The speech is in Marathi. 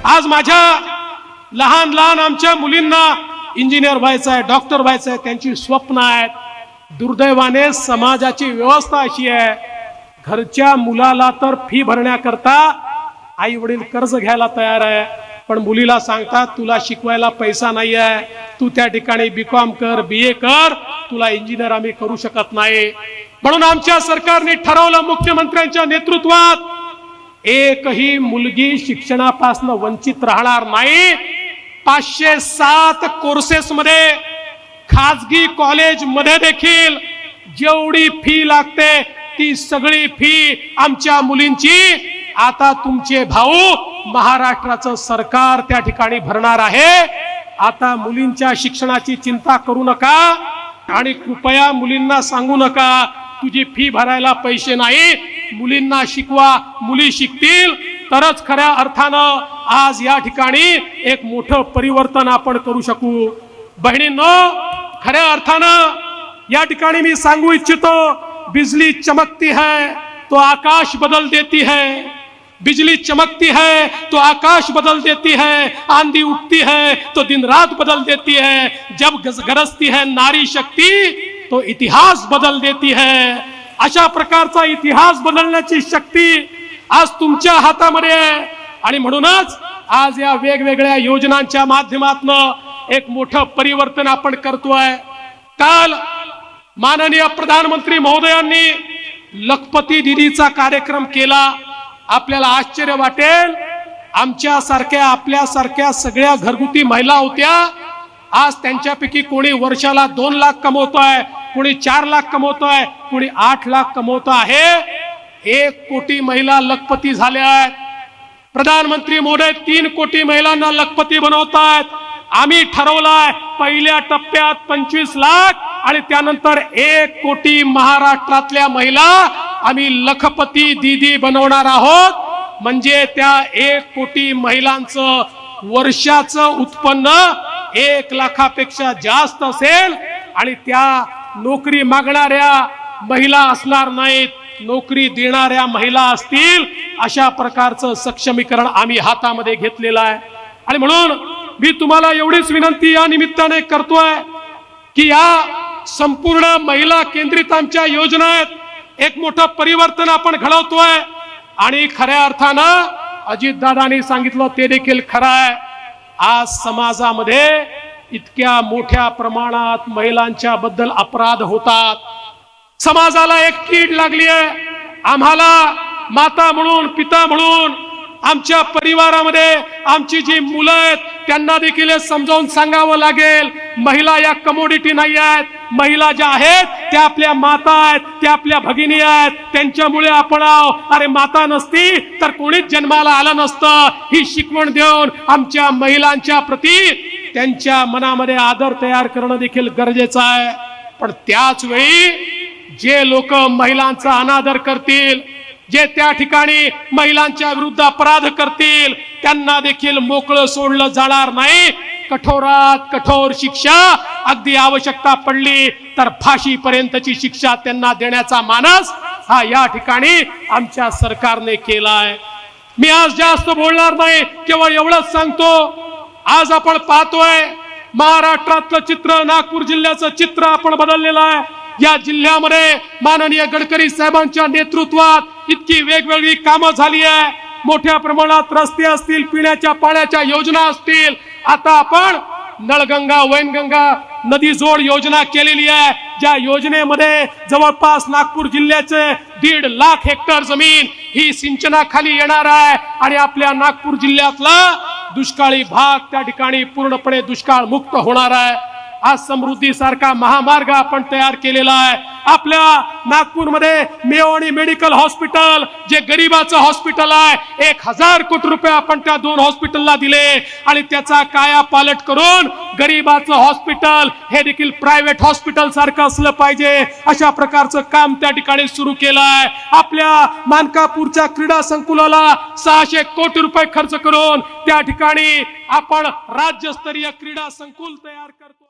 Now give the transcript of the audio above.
आज माझ्या लहान लहान आमच्या मुलींना इंजिनियर व्हायचं आहे, डॉक्टर व्हायचं आहे, त्यांची स्वप्न आहेत. दुर्दैवाने समाजाची व्यवस्था अशी आहे, घरच्या मुलाला तर फी भरण्याकरता आई वडील कर्ज घ्यायला तयार आहे, पण मुलीला सांगतात तुला शिकवायला पैसा नाही आहे, तू त्या ठिकाणी बीकॉम कर, बीए कर, तुला इंजिनियर आम्ही करू शकत नाही. म्हणून आमच्या सरकारने ठरवलं, मुख्यमंत्र्यांच्या नेतृत्वात एकही मुलगी शिक्षणापासून वंचित राहणार नाही. 507 कोर्सेस मध्ये खाजगी कॉलेज मध्ये देखील जेवढी फी लागते ती सगळी फी आमच्या मुलींची आता तुमचे भाऊ महाराष्ट्राचं सरकार त्या ठिकाणी भरणार आहे. आता मुलींच्या शिक्षणाची चिंता करू नका आणि कृपया मुलींना सांगू नका तुझी फी भरायला पैसे नाही, मुलींना शिकवा, मुली शिकतील तरच खऱ्या अर्थानं आज या ठिकाणी एक मोठं परिवर्तन आपण करू शकू. बहिणींनो, खऱ्या अर्थानं या ठिकाणी मी सांगू इच्छितो, बिजली चमकती है तो आकाश बदल देती है, बिजली चमकती है तो आकाश बदल देती है, आंधी उठती है तो दिन रात बदल देती है, जब गरजती है नारी शक्ति तो इतिहास बदल देती है. अशा प्रकारचा इतिहास बदलण्याची शक्ती आज तुमच्या हातामध्ये आहे. आणि म्हणूनच आज या वेगवेगळ्या योजनांच्या माध्यमातून एक मोठं परिवर्तन आपण करतोय. काल माननीय प्रधानमंत्री महोदयांनी लखपती दीदीचा कार्यक्रम केला. आपल्याला आश्चर्य वाटेल, आमच्यासारख्या आपल्यासारख्या सगळ्या घरगुती महिला होत्या, आज त्यांच्यापैकी कोणी वर्षाला 2 लाख कमवतोय, कोणी 4 लाख कमवतोय, कोणी 8 लाख कमवतो आहे. 1 कोटी महिला लखपती झाल्या आहेत. प्रधानमंत्री महोदय 3 कोटी महिलांना लखपती बनवतायत. आम्ही ठरवलंय पहिल्या टप्प्यात 25 लाख आणि त्यानंतर 1 कोटी महाराष्ट्रातल्या महिला आम्ही लखपती दीदी बनवणार आहोत. म्हणजे त्या 1 कोटी महिलांचं वर्षाचं उत्पन्न 1 लाखापेक्षा जास्त असेल आणि त्या नोकरी मागणाऱ्या महिला असणार नाहीत, नोकरी देणाऱ्या महिला असतील. अशा प्रकारचं सक्षमीकरण आम्ही हातामध्ये घेतलेलं आहे. आणि म्हणून मी तुम्हाला एवढीच विनंती या निमित्ताने करतोय की या संपूर्ण महिला केंद्रित आमच्या योजना आहेत, एक मोठं परिवर्तन आपण घडवतोय. आणि खऱ्या अर्थानं अजितदादांनी सांगितलं ते देखील खरं आहे. आज समाजामध्ये इतक्या मोठ्या प्रमाणात महिलांच्या बद्दल अपराध होतात. समाजाला एक कीड लागली आहे. आम्हाला माता म्हणून, पिता म्हणून, आमच्या परिवारामध्ये आमची जी मुलं आहेत त्यांना देखील समजावून सांगावं लागेल, महिला या कमोडिटी नाही आहेत. महिला ज्या आहेत त्या आपल्या माता आहेत, त्या आपल्या भगिनी आहेत, त्यांच्यामुळे आपण अरे माता नसती तर कोणीच जन्माला आलं नसतं. ही शिकवण देऊन आमच्या महिलांच्या प्रती त्यांच्या मनामध्ये आदर तयार करणं देखील गरजेचं आहे. पण त्याच वेळी जे लोक महिलांचा अनादर करतील, जे त्या ठिकाणी महिलांच्या विरुद्ध अपराध करतील, त्यांना देखील मोकळं सोडलं जाणार नाही. कठोरात कठोर शिक्षा, अगदी आवश्यकता पडली तर फाशीपर्यंतची शिक्षा त्यांना देण्याचा मानस हा या ठिकाणी आमच्या सरकारने केलाय. मी आज जास्त बोलणार नाही, केवळ एवढंच सांगतो, आज आपण पाहतोय महाराष्ट्रातलं चित्र, नागपूर जिल्ह्याचं चित्र आपण बदललेलं आहे. या जिल्ह्यामध्ये माननीय गडकरी साहेबांच्या नेतृत्वात इतकी वेगवेगळी कामं झाली आहे. मोठ्या प्रमाणात रस्ते असतील, पिण्याच्या पाण्याच्या योजना असतील. आता आपण नळगंगा, वैनगंगा नदी जोड योजना केलेली आहे, ज्या योजनेमध्ये जवळपास नागपूर जिल्ह्याचे 1.5 लाख हेक्टर जमीन ही सिंचनाखाली येणार आहे. आणि आपल्या नागपूर जिल्ह्यातला दुष्काळी भाग त्या ठिकाणी पूर्णपणे दुष्काळ मुक्त होणार आहे. आज समृद्धी सारखा महामार्ग आपण तयार केलेला आहे. आपल्या नागपूरमध्ये मेयो आणि मेडिकल हॉस्पिटल जे गरीबाचं हॉस्पिटल आहे, 1000 कोटी रुपये आपण त्या 2 हॉस्पिटलला दिले आणि त्याचा कायापालट करून गरीबाचं हॉस्पिटल हे देखील प्रायव्हेट हॉस्पिटल सारखं असलं पाहिजे, अशा प्रकारचं काम त्या ठिकाणी सुरू केलं आहे. आपल्या मानकापूरच्या क्रीडा संकुलाला 600 कोटी रुपये खर्च करून त्या ठिकाणी आपण राज्यस्तरीय क्रीडा संकुल तयार करतो.